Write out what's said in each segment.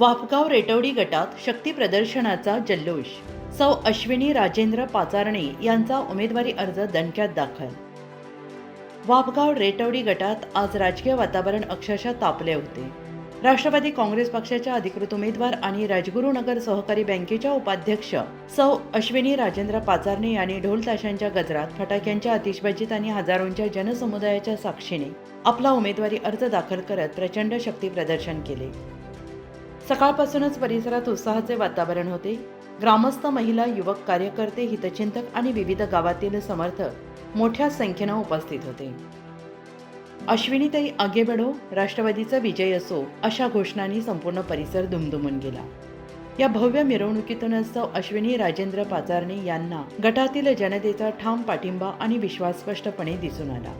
वाफगाव रेटवडी गटात शक्ती प्रदर्शनाचा जल्लोष. सौ अश्विनी राजेंद्र पाचारणे यांचा उमेदवारी अर्ज दणक्यात दाखल. वाफगाव रेटवडी गटात आज राजकीय वातावरण अक्षरशः तापले होते. राष्ट्रवादी काँग्रेस पक्षाच्या अधिकृत उमेदवार आणि राजगुरुनगर सहकारी बँकेच्या उपाध्यक्ष सौ अश्विनी राजेंद्र पाचारणे यांनी ढोल ताशांच्या गजरात, फटाक्यांच्या आतिषबाजीत आणि हजारोंच्या जनसमुदायाच्या साक्षीने आपला उमेदवारी अर्ज दाखल करत प्रचंड शक्ती प्रदर्शन केले. सकाळपासूनच परिसरात उत्साहाचे वातावरण होते. ग्रामस्थ, महिला, युवक, कार्यकर्ते, हितचिंतक आणि विविध गावातील समर्थक मोठ्या संख्येने उपस्थित होते. अश्विनीताई आगे बढो, राष्ट्रवादीचा विजय असो अशा घोषणांनी संपूर्ण परिसर दुमदुमून गेला. या भव्य मिरवणुकीतूनच सौ अश्विनी राजेंद्र पाचारणे यांना गटातील जनतेचा ठाम पाठिंबा आणि विश्वास स्पष्टपणे दिसून आला.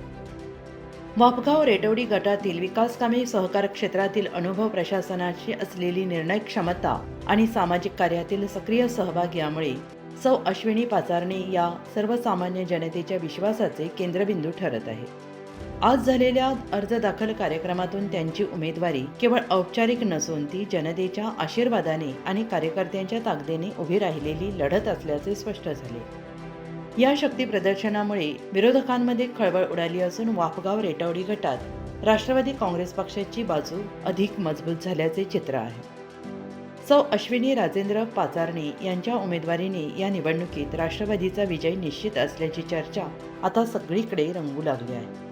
वाफगाव रेटवडी गटातील विकास कामे, सहकार क्षेत्रातील अनुभव, प्रशासनाची असलेली निर्णय क्षमता आणि सामाजिक कार्यातील सक्रिय सहभाग यामुळे सौ अश्विनी पाचारणे या सर्वसामान्य जनतेच्या विश्वासाचे केंद्रबिंदू ठरत आहे. आज झालेल्या अर्ज दाखल कार्यक्रमातून त्यांची उमेदवारी केवळ औपचारिक नसून ती जनतेच्या आशीर्वादाने आणि कार्यकर्त्यांच्या ताकदीने उभी राहिलेली लढत असल्याचे स्पष्ट झाले. या शक्ती प्रदर्शनामुळे विरोधकांमध्ये खळबळ उडाली असून वाफगाव रेटवडी गटात राष्ट्रवादी काँग्रेस पक्षाची बाजू अधिक मजबूत झाल्याचे चित्र आहे. सौ अश्विनी राजेंद्र पाचारणे यांच्या उमेदवारीने या निवडणुकीत राष्ट्रवादीचा विजय निश्चित असल्याची चर्चा आता सगळीकडे रंगू लागली आहे.